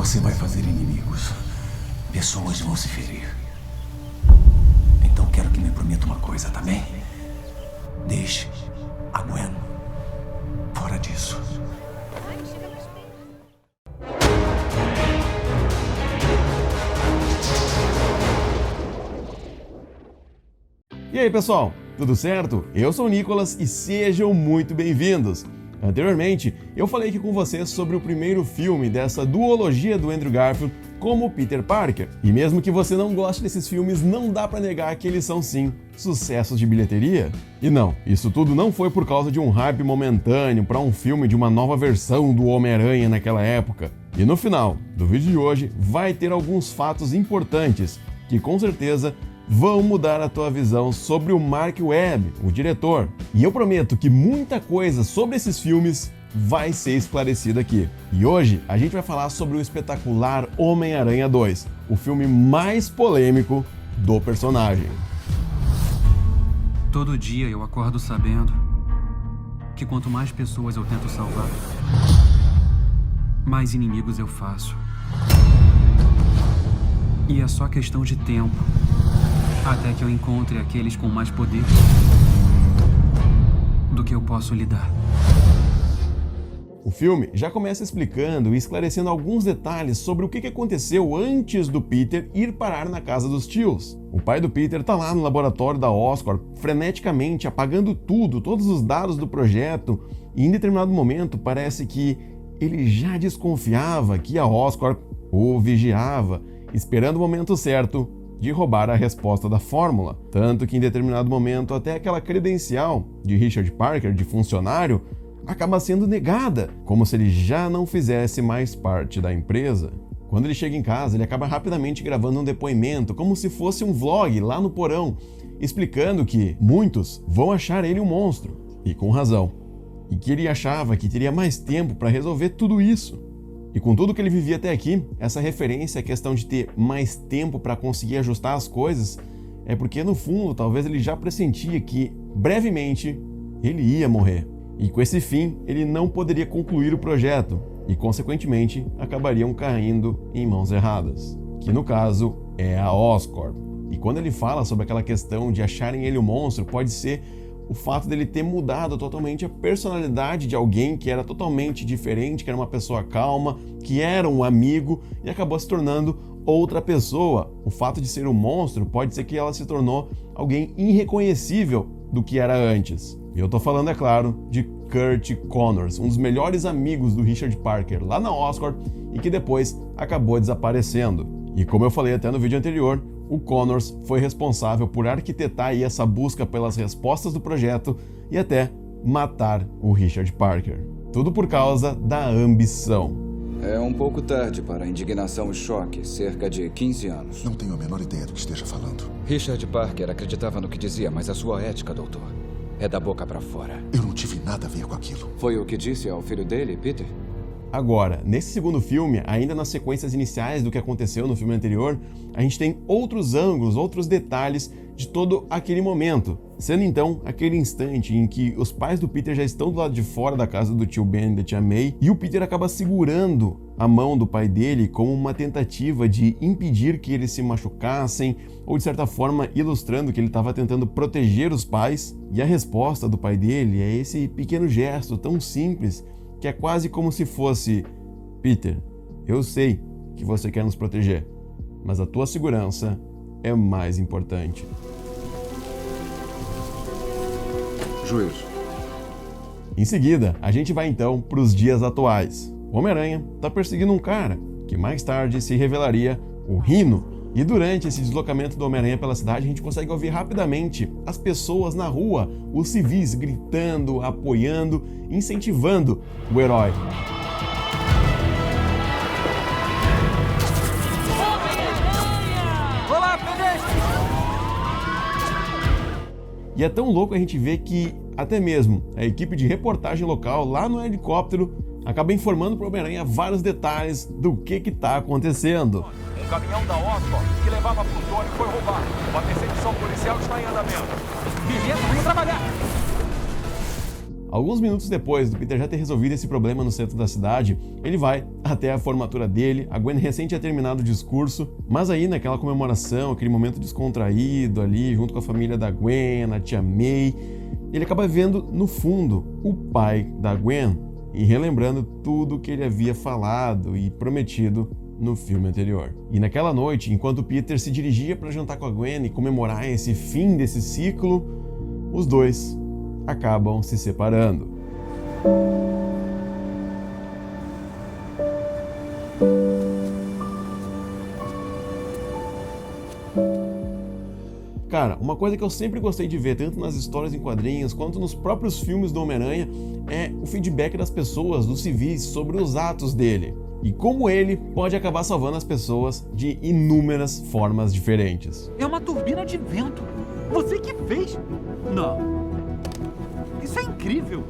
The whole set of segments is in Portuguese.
Você vai fazer inimigos. Pessoas vão se ferir. Então quero que me prometa uma coisa, tá bem? Deixe a Gwen fora disso. E aí, pessoal, tudo certo? Eu sou o Nicolas e sejam muito bem-vindos! Anteriormente, eu falei aqui com vocês sobre o primeiro filme dessa duologia do Andrew Garfield como Peter Parker. E mesmo que você não goste desses filmes, não dá pra negar que eles são sim sucessos de bilheteria. E não, isso tudo não foi por causa de um hype momentâneo para um filme de uma nova versão do Homem-Aranha naquela época. E no final do vídeo de hoje vai ter alguns fatos importantes que com certeza vão mudar a tua visão sobre o Mark Webb, o diretor. E eu prometo que muita coisa sobre esses filmes vai ser esclarecida aqui. E hoje a gente vai falar sobre o espetacular Homem-Aranha 2, o filme mais polêmico do personagem. Todo dia eu acordo sabendo que quanto mais pessoas eu tento salvar, mais inimigos eu faço. E é só questão de tempo até que eu encontre aqueles com mais poder do que eu posso lidar. O filme já começa explicando e esclarecendo alguns detalhes sobre o que aconteceu antes do Peter ir parar na casa dos tios. O pai do Peter tá lá no laboratório da Oscorp, freneticamente apagando tudo, todos os dados do projeto, e em determinado momento parece que ele já desconfiava que a Oscorp o vigiava, esperando o momento certo de roubar a resposta da fórmula. Tanto que em determinado momento até aquela credencial de Richard Parker, de funcionário, acaba sendo negada, como se ele já não fizesse mais parte da empresa. Quando ele chega em casa, ele acaba rapidamente gravando um depoimento, como se fosse um vlog lá no porão, explicando que muitos vão achar ele um monstro, e com razão, e que ele achava que teria mais tempo para resolver tudo isso. E com tudo que ele vivia até aqui, essa referência à questão de ter mais tempo para conseguir ajustar as coisas é porque, no fundo, talvez ele já pressentia que, brevemente, ele ia morrer. E com esse fim, ele não poderia concluir o projeto e, consequentemente, acabariam caindo em mãos erradas, que no caso é a Oscorp. E quando ele fala sobre aquela questão de acharem ele um monstro, pode ser o fato dele ter mudado totalmente a personalidade de alguém que era totalmente diferente, que era uma pessoa calma, que era um amigo e acabou se tornando outra pessoa. O fato de ser um monstro pode ser que ela se tornou alguém irreconhecível do que era antes. E eu tô falando, é claro, de Kurt Connors, um dos melhores amigos do Richard Parker lá na Oscorp e que depois acabou desaparecendo. E como eu falei até no vídeo anterior, o Connors foi responsável por arquitetar aí essa busca pelas respostas do projeto e até matar o Richard Parker. Tudo por causa da ambição. É um pouco tarde para a indignação e choque, cerca de 15 anos. Não tenho a menor ideia do que esteja falando. Richard Parker acreditava no que dizia, mas a sua ética, doutor, é da boca para fora. Eu não tive nada a ver com aquilo. Foi o que disse ao filho dele, Peter? Agora, nesse segundo filme, ainda nas sequências iniciais do que aconteceu no filme anterior, a gente tem outros ângulos, outros detalhes de todo aquele momento, sendo então aquele instante em que os pais do Peter já estão do lado de fora da casa do tio Ben e da tia May, e o Peter acaba segurando a mão do pai dele como uma tentativa de impedir que eles se machucassem, ou de certa forma ilustrando que ele estava tentando proteger os pais, e a resposta do pai dele é esse pequeno gesto tão simples, que é quase como se fosse: Peter, eu sei que você quer nos proteger, mas a tua segurança é mais importante. Juízo. Em seguida, a gente vai então para os dias atuais. O Homem-Aranha está perseguindo um cara, que mais tarde se revelaria o Rhino, e durante esse deslocamento do Homem-Aranha pela cidade, a gente consegue ouvir rapidamente as pessoas na rua, os civis gritando, apoiando, incentivando o herói. E é tão louco a gente ver que até mesmo a equipe de reportagem local lá no helicóptero acaba informando para o Homem-Aranha vários detalhes do que está acontecendo. Um caminhão da Oscorp que levava plutônio foi roubado. Uma perseguição policial está em andamento. Beleza, vamos trabalhar! Alguns minutos depois do Peter já ter resolvido esse problema no centro da cidade, ele vai até a formatura dele. A Gwen recém tinha terminado o discurso, mas aí naquela comemoração, aquele momento descontraído ali, junto com a família da Gwen, a tia May, ele acaba vendo no fundo o pai da Gwen e relembrando tudo que ele havia falado e prometido no filme anterior. E naquela noite, enquanto o Peter se dirigia para jantar com a Gwen e comemorar esse fim desse ciclo, os dois acabam se separando. Cara, uma coisa que eu sempre gostei de ver, tanto nas histórias em quadrinhos quanto nos próprios filmes do Homem-Aranha, é o feedback das pessoas, dos civis, sobre os atos dele. E como ele pode acabar salvando as pessoas de inúmeras formas diferentes. É uma turbina de vento. Você que fez? Não. Isso é incrível.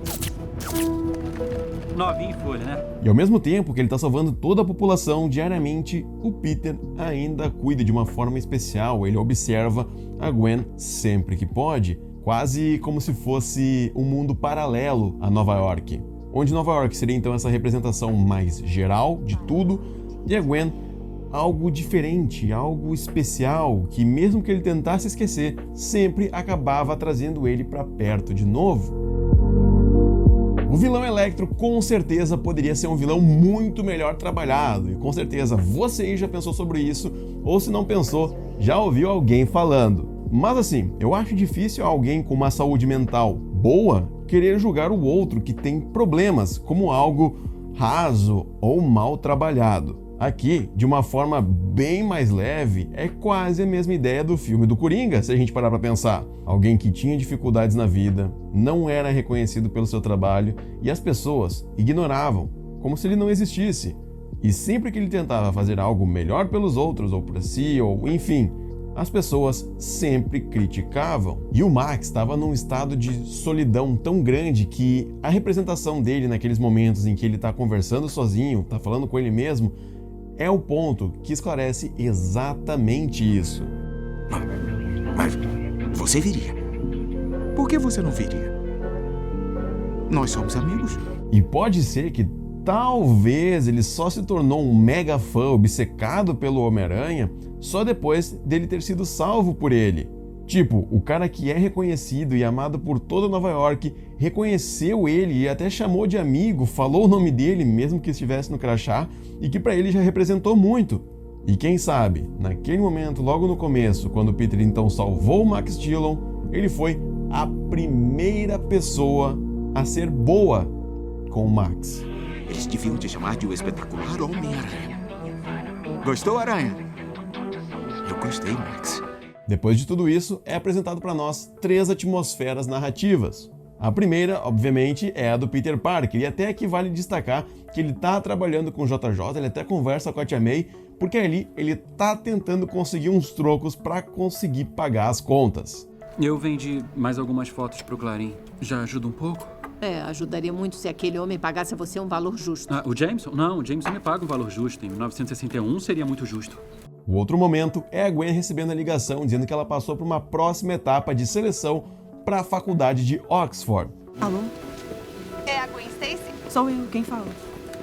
Novinho em folha, né? E ao mesmo tempo que ele está salvando toda a população diariamente, o Peter ainda cuida de uma forma especial. Ele observa a Gwen sempre que pode, quase como se fosse um mundo paralelo a Nova York, onde Nova York seria então essa representação mais geral de tudo, e a Gwen algo diferente, algo especial, que mesmo que ele tentasse esquecer, sempre acabava trazendo ele para perto de novo. O vilão Electro com certeza poderia ser um vilão muito melhor trabalhado, e com certeza você aí já pensou sobre isso, ou se não pensou, já ouviu alguém falando. Mas assim, eu acho difícil alguém com uma saúde mental boa querer julgar o outro que tem problemas como algo raso ou mal trabalhado. Aqui, de uma forma bem mais leve, é quase a mesma ideia do filme do Coringa, se a gente parar pra pensar. Alguém que tinha dificuldades na vida, não era reconhecido pelo seu trabalho e as pessoas ignoravam, como se ele não existisse. E sempre que ele tentava fazer algo melhor pelos outros, ou por si, ou enfim, as pessoas sempre criticavam. E o Max estava num estado de solidão tão grande que a representação dele naqueles momentos em que ele está conversando sozinho, está falando com ele mesmo, é o ponto que esclarece exatamente isso. Mas você viria. Por que você não viria? Nós somos amigos. E pode ser que talvez ele só se tornou um mega fã obcecado pelo Homem-Aranha só depois dele ter sido salvo por ele. Tipo, o cara que é reconhecido e amado por toda Nova York reconheceu ele e até chamou de amigo, falou o nome dele mesmo que estivesse no crachá e que pra ele já representou muito. E quem sabe, naquele momento, logo no começo, quando o Peter então salvou o Max Dillon, ele foi a primeira pessoa a ser boa com o Max. Eles deviam te chamar de o espetacular Homem-Aranha. Gostou, Aranha? Eu gostei, Max. Depois de tudo isso, é apresentado para nós 3 atmosferas narrativas. A primeira, obviamente, é a do Peter Parker, e até aqui vale destacar que ele tá trabalhando com o JJ, ele até conversa com a tia May, porque ali ele tá tentando conseguir uns trocos para conseguir pagar as contas. Eu vendi mais algumas fotos pro Clarim. Já ajuda um pouco? Ajudaria muito se aquele homem pagasse a você um valor justo. O Jameson? Não, o Jameson me paga um valor justo. Em 1961 seria muito justo. O outro momento é a Gwen recebendo a ligação dizendo que ela passou por uma próxima etapa de seleção para a faculdade de Oxford. Alô? É a Gwen Stacy? Sou eu, quem fala?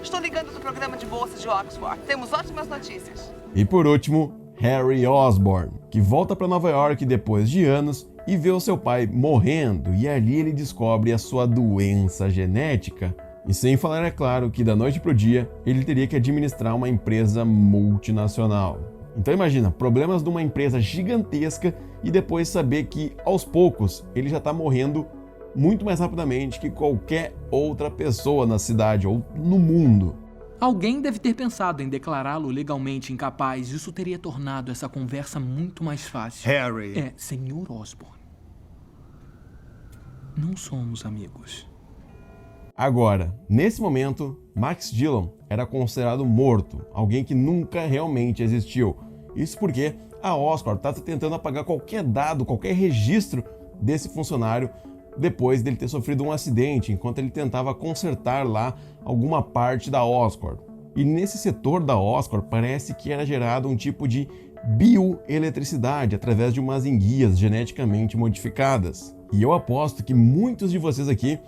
Estou ligando do programa de bolsas de Oxford. Temos ótimas notícias. E por último, Harry Osborn, que volta para Nova York depois de anos e vê o seu pai morrendo, e ali ele descobre a sua doença genética. E sem falar, é claro, que da noite pro dia ele teria que administrar uma empresa multinacional. Então imagina, problemas de uma empresa gigantesca e depois saber que aos poucos ele já está morrendo muito mais rapidamente que qualquer outra pessoa na cidade ou no mundo. Alguém deve ter pensado em declará-lo legalmente incapaz. Isso teria tornado essa conversa muito mais fácil. Harry. Senhor Osborn. Não somos amigos. Agora, nesse momento, Max Dillon era considerado morto, alguém que nunca realmente existiu. Isso porque a Oscorp está tentando apagar qualquer dado, qualquer registro desse funcionário depois dele ter sofrido um acidente, enquanto ele tentava consertar lá alguma parte da Oscorp. E nesse setor da Oscorp parece que era gerado um tipo de bioeletricidade através de umas enguias geneticamente modificadas. E eu aposto que muitos de vocês aqui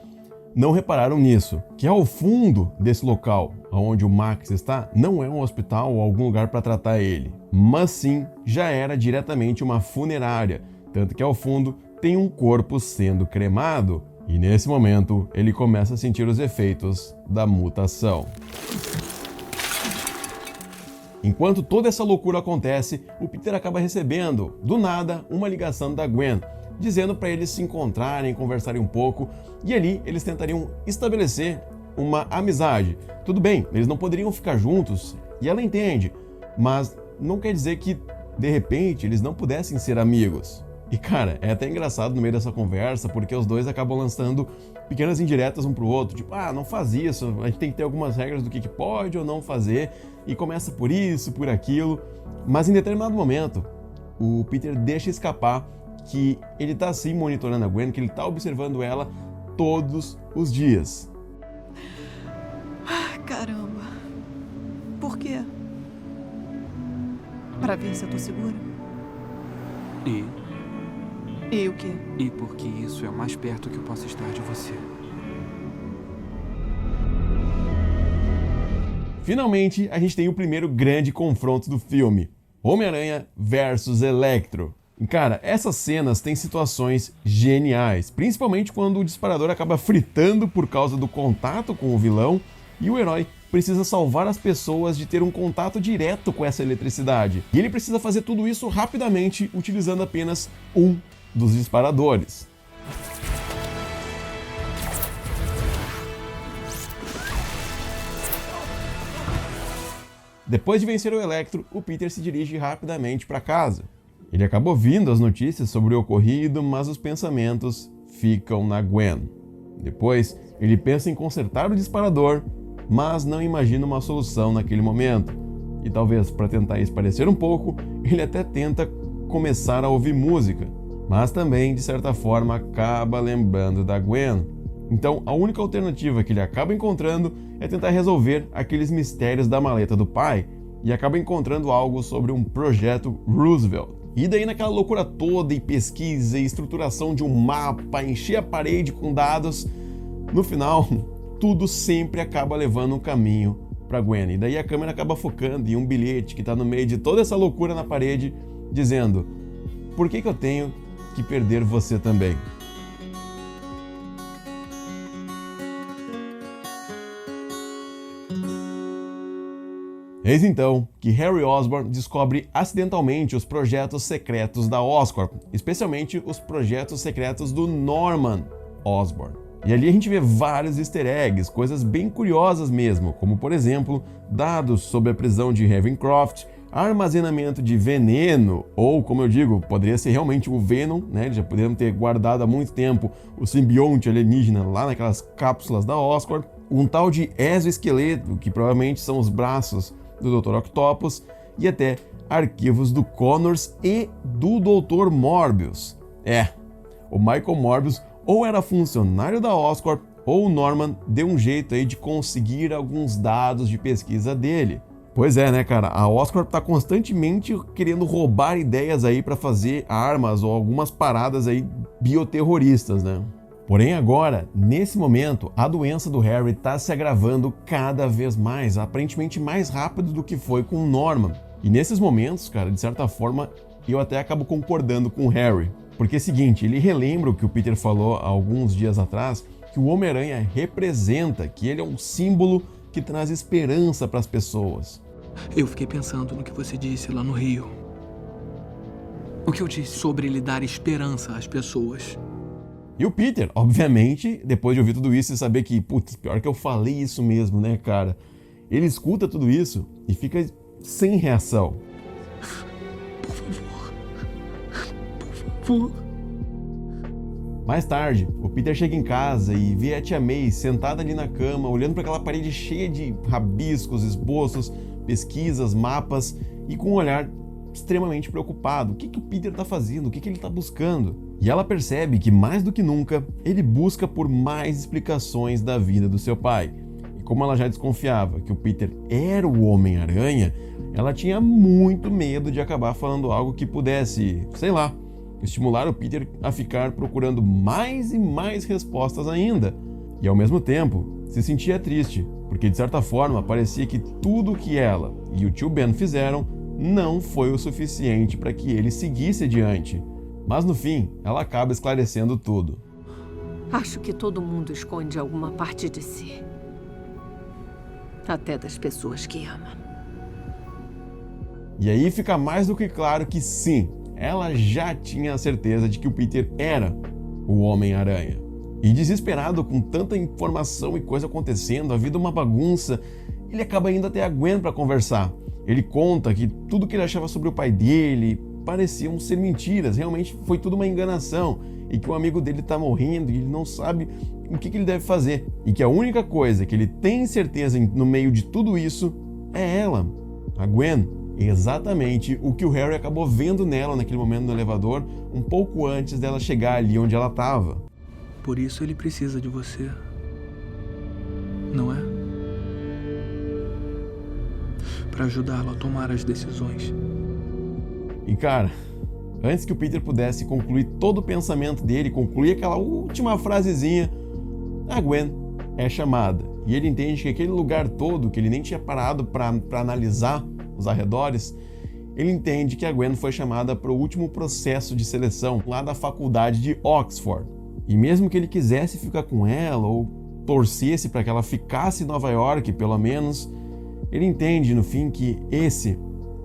não repararam nisso, que ao fundo desse local onde o Max está, não é um hospital ou algum lugar para tratar ele, mas sim já era diretamente uma funerária, tanto que ao fundo tem um corpo sendo cremado, e nesse momento ele começa a sentir os efeitos da mutação. Enquanto toda essa loucura acontece, o Peter acaba recebendo, do nada, uma ligação da Gwen, dizendo para eles se encontrarem, conversarem um pouco, e ali eles tentariam estabelecer uma amizade. Tudo bem, eles não poderiam ficar juntos, e ela entende, mas não quer dizer que, de repente, eles não pudessem ser amigos. E cara, é até engraçado no meio dessa conversa, porque os dois acabam lançando pequenas indiretas um pro outro, tipo, não faz isso, a gente tem que ter algumas regras do que pode ou não fazer, e começa por isso, por aquilo, mas em determinado momento, o Peter deixa escapar que ele tá sim monitorando a Gwen, que ele tá observando ela todos os dias. Caramba. Por quê? Pra ver se eu tô segura? E o quê? E porque isso é o mais perto que eu posso estar de você. Finalmente, a gente tem o primeiro grande confronto do filme. Homem-Aranha versus Electro. Cara, essas cenas têm situações geniais, principalmente quando o disparador acaba fritando por causa do contato com o vilão e o herói precisa salvar as pessoas de ter um contato direto com essa eletricidade. E ele precisa fazer tudo isso rapidamente utilizando apenas um dos disparadores. Depois de vencer o Electro, o Peter se dirige rapidamente para casa. Ele acaba ouvindo as notícias sobre o ocorrido, mas os pensamentos ficam na Gwen. Depois, ele pensa em consertar o disparador, mas não imagina uma solução naquele momento. E talvez para tentar espairecer um pouco, ele até tenta começar a ouvir música, mas também, de certa forma, acaba lembrando da Gwen. Então, a única alternativa que ele acaba encontrando é tentar resolver aqueles mistérios da maleta do pai e acaba encontrando algo sobre um projeto Roosevelt. E daí naquela loucura toda e pesquisa e estruturação de um mapa, encher a parede com dados, no final, tudo sempre acaba levando um caminho para Gwen. E daí a câmera acaba focando em um bilhete que está no meio de toda essa loucura na parede, dizendo: por que eu tenho que perder você também? Eis então que Harry Osborn descobre acidentalmente os projetos secretos da Oscorp, especialmente os projetos secretos do Norman Osborn. E ali a gente vê vários easter eggs, coisas bem curiosas mesmo, como por exemplo, dados sobre a prisão de Ravencroft, armazenamento de veneno, ou como eu digo, poderia ser realmente o Venom, né? Eles já poderiam ter guardado há muito tempo o simbionte alienígena lá naquelas cápsulas da Oscorp, um tal de exoesqueleto, que provavelmente são os braços do Dr. Octopus, e até arquivos do Connors e do Dr. Morbius. O Michael Morbius ou era funcionário da Oscorp, ou o Norman deu um jeito aí de conseguir alguns dados de pesquisa dele. Pois é, né, cara? A Oscorp tá constantemente querendo roubar ideias aí para fazer armas ou algumas paradas aí bioterroristas, né? Porém agora, nesse momento, a doença do Harry tá se agravando cada vez mais, aparentemente mais rápido do que foi com o Norman. E nesses momentos, cara, de certa forma, eu até acabo concordando com o Harry. Porque é o seguinte, ele relembra o que o Peter falou há alguns dias atrás, que o Homem-Aranha representa, que ele é um símbolo que traz esperança para as pessoas. Eu fiquei pensando no que você disse lá no Rio. O que eu disse sobre ele dar esperança às pessoas. E o Peter, obviamente, depois de ouvir tudo isso e saber que, putz, pior que eu falei isso mesmo, né, cara? Ele escuta tudo isso e fica sem reação. Por favor. Por favor. Mais tarde, o Peter chega em casa e vê a tia May sentada ali na cama, olhando para aquela parede cheia de rabiscos, esboços, pesquisas, mapas e com um olhar extremamente preocupado. O que o Peter está fazendo? O que ele está buscando? E ela percebe que, mais do que nunca, ele busca por mais explicações da vida do seu pai. E como ela já desconfiava que o Peter era o Homem-Aranha, ela tinha muito medo de acabar falando algo que pudesse, sei lá, estimular o Peter a ficar procurando mais e mais respostas ainda. E ao mesmo tempo, se sentia triste, porque de certa forma parecia que tudo o que ela e o tio Ben fizeram não foi o suficiente para que ele seguisse adiante. Mas no fim, ela acaba esclarecendo tudo. Acho que todo mundo esconde alguma parte de si. Até das pessoas que ama. E aí fica mais do que claro que sim, ela já tinha a certeza de que o Peter era o Homem-Aranha. E desesperado com tanta informação e coisa acontecendo, a vida é uma bagunça, ele acaba indo até a Gwen para conversar. Ele conta que tudo que ele achava sobre o pai dele pareciam ser mentiras, realmente foi tudo uma enganação, e que o amigo dele está morrendo e ele não sabe o que ele deve fazer. E que a única coisa que ele tem certeza no meio de tudo isso é ela, a Gwen. Exatamente o que o Harry acabou vendo nela naquele momento no elevador, um pouco antes dela chegar ali onde ela estava. Por isso ele precisa de você. Não é? Para ajudá-lo a tomar as decisões. E cara, antes que o Peter pudesse concluir todo o pensamento dele, concluir aquela última frasezinha, a Gwen é chamada. E ele entende que aquele lugar todo, que ele nem tinha parado para analisar os arredores, ele entende que a Gwen foi chamada para o último processo de seleção lá da faculdade de Oxford. E mesmo que ele quisesse ficar com ela, ou torcesse para que ela ficasse em Nova York, pelo menos, ele entende no fim que esse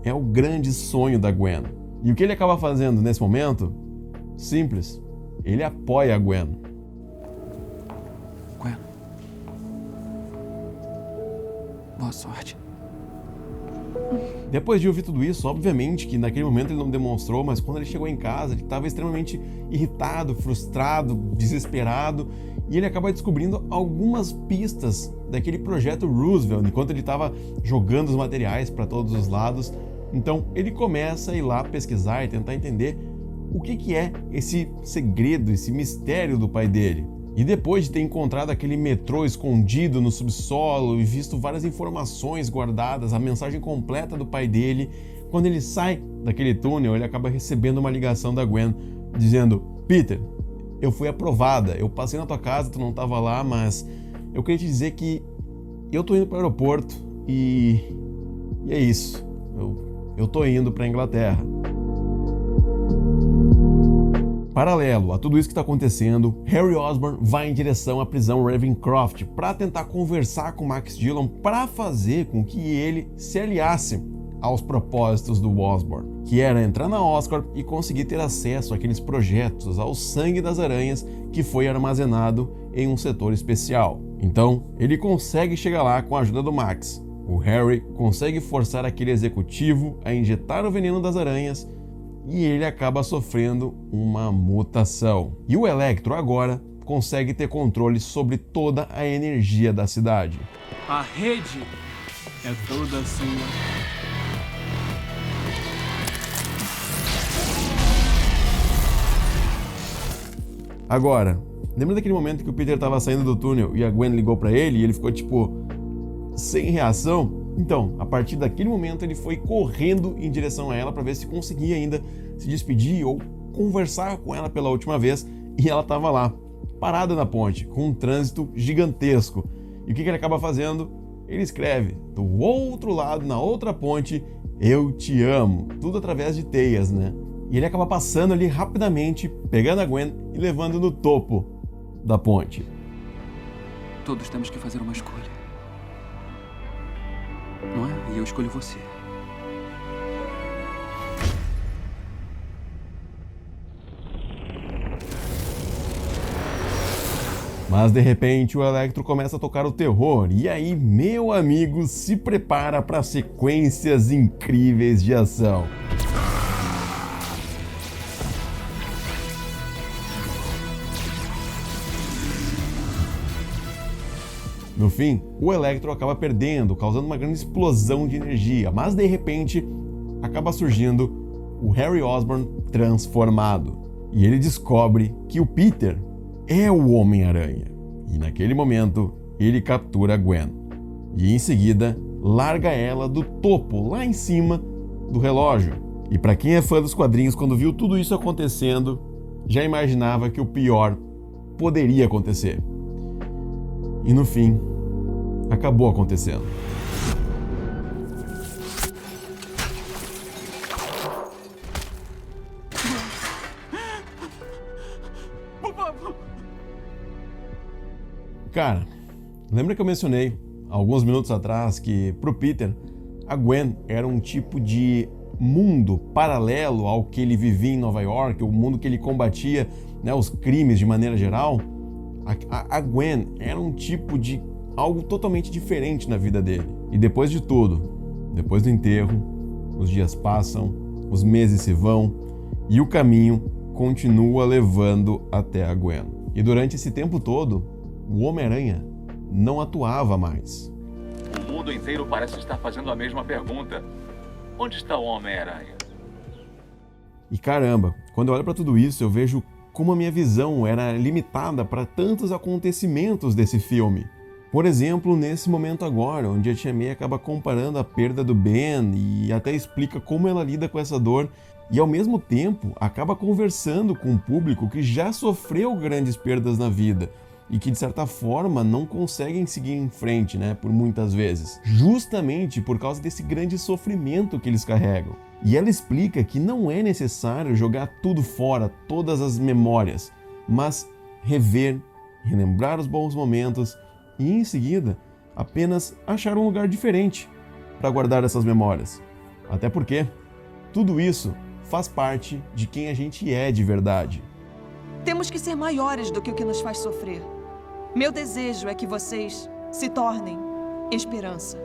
é o grande sonho da Gwen. E o que ele acaba fazendo nesse momento? Simples. Ele apoia a Gwen. Gwen. Boa sorte. Depois de ouvir tudo isso, obviamente que naquele momento ele não demonstrou, mas quando ele chegou em casa, ele estava extremamente irritado, frustrado, desesperado, e ele acaba descobrindo algumas pistas daquele projeto Roosevelt, enquanto ele estava jogando os materiais para todos os lados. Então ele começa a ir lá pesquisar e tentar entender o que é esse segredo, esse mistério do pai dele. E depois de ter encontrado aquele metrô escondido no subsolo e visto várias informações guardadas, a mensagem completa do pai dele, quando ele sai daquele túnel, ele acaba recebendo uma ligação da Gwen dizendo: Peter, eu fui aprovada, eu passei na tua casa, tu não estava lá, mas eu queria te dizer que eu tô indo para o aeroporto e é isso, eu tô indo para a Inglaterra. Paralelo a tudo isso que está acontecendo, Harry Osborn vai em direção à prisão Ravencroft para tentar conversar com Max Dillon para fazer com que ele se aliasse aos propósitos do Osborn, que era entrar na Oscorp e conseguir ter acesso àqueles projetos, ao sangue das aranhas que foi armazenado em um setor especial. Então, ele consegue chegar lá com a ajuda do Max. O Harry consegue forçar aquele executivo a injetar o veneno das aranhas e ele acaba sofrendo uma mutação. E o Electro agora consegue ter controle sobre toda a energia da cidade. A rede é toda sua. Agora, lembra daquele momento que o Peter estava saindo do túnel e a Gwen ligou para ele e ele ficou tipo sem reação? Então, a partir daquele momento ele foi correndo em direção a ela para ver se conseguia ainda se despedir ou conversar com ela pela última vez, e ela estava lá, parada na ponte, com um trânsito gigantesco. E o que ele acaba fazendo? Ele escreve do outro lado, na outra ponte, "Eu te amo", tudo através de teias, né? E ele acaba passando ali rapidamente, pegando a Gwen e levando no topo da ponte. Todos temos que fazer uma escolha. Não é? E eu escolho você. Mas de repente o Electro começa a tocar o terror, e aí, meu amigo, se prepara para sequências incríveis de ação. No fim, o Electro acaba perdendo, causando uma grande explosão de energia, mas de repente acaba surgindo o Harry Osborn transformado. E ele descobre que o Peter é o Homem-Aranha. E naquele momento, ele captura a Gwen. E em seguida, larga ela do topo, lá em cima do relógio. E para quem é fã dos quadrinhos, quando viu tudo isso acontecendo, já imaginava que o pior poderia acontecer. E no fim, acabou acontecendo. Cara, lembra que eu mencionei alguns minutos atrás que pro Peter a Gwen era um tipo de mundo paralelo ao que ele vivia em Nova York, o mundo que ele combatia, né, os crimes de maneira geral? A Gwen era um tipo de algo totalmente diferente na vida dele. E depois de tudo, depois do enterro, os dias passam, os meses se vão e o caminho continua levando até a Gwen. E durante esse tempo todo, o Homem-Aranha não atuava mais. O mundo inteiro parece estar fazendo a mesma pergunta. Onde está o Homem-Aranha? E caramba, quando eu olho para tudo isso, eu vejo como a minha visão era limitada para tantos acontecimentos desse filme. Por exemplo, nesse momento agora, onde a Tia May acaba comparando a perda do Ben e até explica como ela lida com essa dor e, ao mesmo tempo, acaba conversando com um público que já sofreu grandes perdas na vida e que, de certa forma, não conseguem seguir em frente, né, por muitas vezes, justamente por causa desse grande sofrimento que eles carregam. E ela explica que não é necessário jogar tudo fora, todas as memórias, mas rever, relembrar os bons momentos e, em seguida, apenas achar um lugar diferente para guardar essas memórias. Até porque tudo isso faz parte de quem a gente é de verdade. Temos que ser maiores do que o que nos faz sofrer. Meu desejo é que vocês se tornem esperança.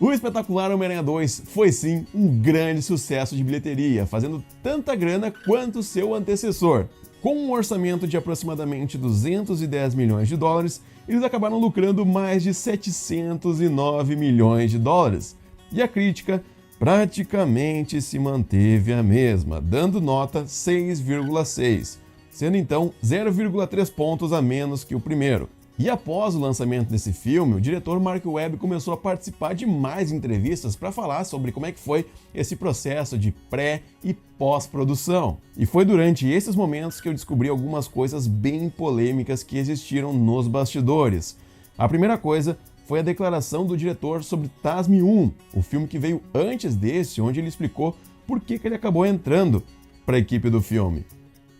O espetacular Homem-Aranha 2 foi sim um grande sucesso de bilheteria, fazendo tanta grana quanto seu antecessor. Com um orçamento de aproximadamente 210 milhões de dólares, eles acabaram lucrando mais de 709 milhões de dólares. E a crítica praticamente se manteve a mesma, dando nota 6,6, sendo então 0,3 pontos a menos que o primeiro. E após o lançamento desse filme, o diretor Mark Webb começou a participar de mais entrevistas para falar sobre como é que foi esse processo de pré e pós-produção. E foi durante esses momentos que eu descobri algumas coisas bem polêmicas que existiram nos bastidores. A primeira coisa foi a declaração do diretor sobre TASM 1, o filme que veio antes desse, onde ele explicou por que ele acabou entrando para a equipe do filme.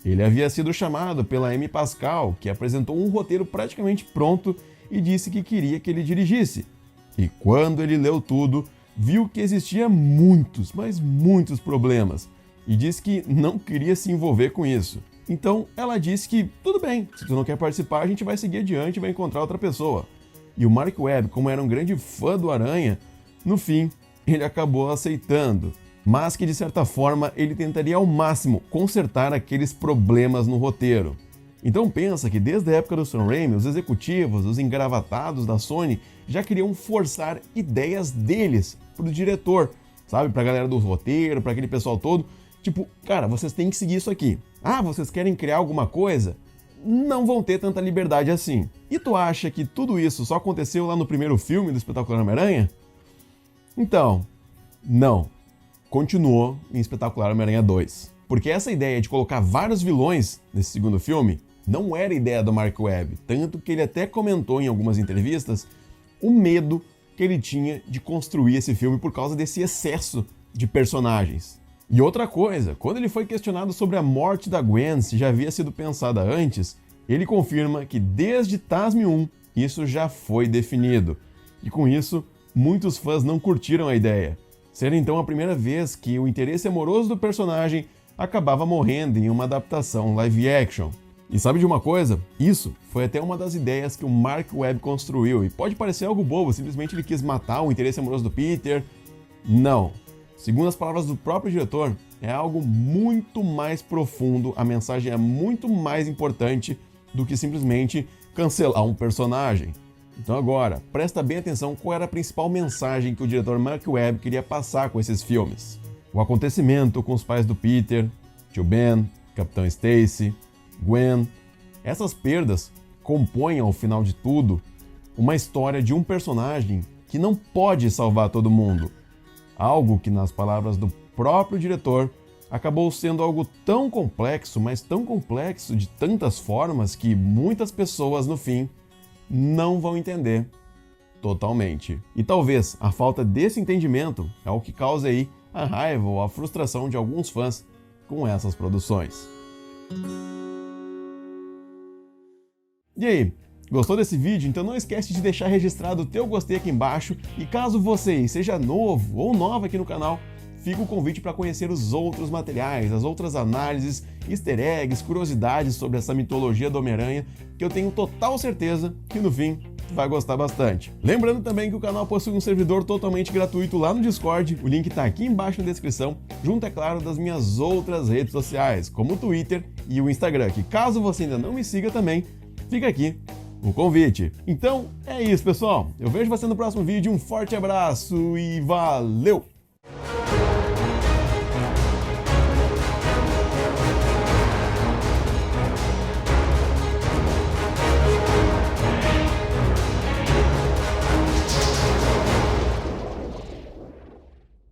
Ele havia sido chamado pela Amy Pascal, que apresentou um roteiro praticamente pronto e disse que queria que ele dirigisse. E quando ele leu tudo, viu que existia muitos, mas muitos problemas, e disse que não queria se envolver com isso. Então ela disse que tudo bem, se tu não quer participar, a gente vai seguir adiante e vai encontrar outra pessoa. E o Mark Webb, como era um grande fã do Aranha, no fim, ele acabou aceitando, mas que de certa forma ele tentaria ao máximo consertar aqueles problemas no roteiro. Então pensa que desde a época do Sam Raimi, os executivos, os engravatados da Sony já queriam forçar ideias deles pro diretor, sabe? Pra galera do roteiro, pra aquele pessoal todo. Tipo, cara, vocês têm que seguir isso aqui. Ah, vocês querem criar alguma coisa? Não vão ter tanta liberdade assim. E tu acha que tudo isso só aconteceu lá no primeiro filme do Espetacular Homem-Aranha? Então, não. Continuou em Espetacular Homem-Aranha 2. Porque essa ideia de colocar vários vilões nesse segundo filme não era ideia do Mark Webb, tanto que ele até comentou em algumas entrevistas o medo que ele tinha de construir esse filme por causa desse excesso de personagens. E outra coisa, quando ele foi questionado sobre a morte da Gwen, se já havia sido pensada antes, ele confirma que desde TASM 1 isso já foi definido. E com isso, muitos fãs não curtiram a ideia. Ser então a primeira vez que o interesse amoroso do personagem acabava morrendo em uma adaptação live action. E sabe de uma coisa? Isso foi até uma das ideias que o Mark Webb construiu, e pode parecer algo bobo, simplesmente ele quis matar o interesse amoroso do Peter. Não. Segundo as palavras do próprio diretor, é algo muito mais profundo, a mensagem é muito mais importante do que simplesmente cancelar um personagem. Então agora, presta bem atenção qual era a principal mensagem que o diretor Mark Webb queria passar com esses filmes. O acontecimento com os pais do Peter, Tio Ben, Capitão Stacy, Gwen. Essas perdas compõem, ao final de tudo, uma história de um personagem que não pode salvar todo mundo. Algo que, nas palavras do próprio diretor, acabou sendo algo tão complexo, mas tão complexo de tantas formas que muitas pessoas no fim não vão entender totalmente. E talvez a falta desse entendimento é o que cause aí a raiva ou a frustração de alguns fãs com essas produções. E aí, gostou desse vídeo? Então não esquece de deixar registrado o teu gostei aqui embaixo, e caso você seja novo ou nova aqui no canal, fica o convite para conhecer os outros materiais, as outras análises, easter eggs, curiosidades sobre essa mitologia do Homem-Aranha, que eu tenho total certeza que no fim tu vai gostar bastante. Lembrando também que o canal possui um servidor totalmente gratuito lá no Discord, o link tá aqui embaixo na descrição, junto, é claro, das minhas outras redes sociais, como o Twitter e o Instagram, que caso você ainda não me siga também, fica aqui o convite. Então é isso, pessoal. Eu vejo você no próximo vídeo, um forte abraço e valeu!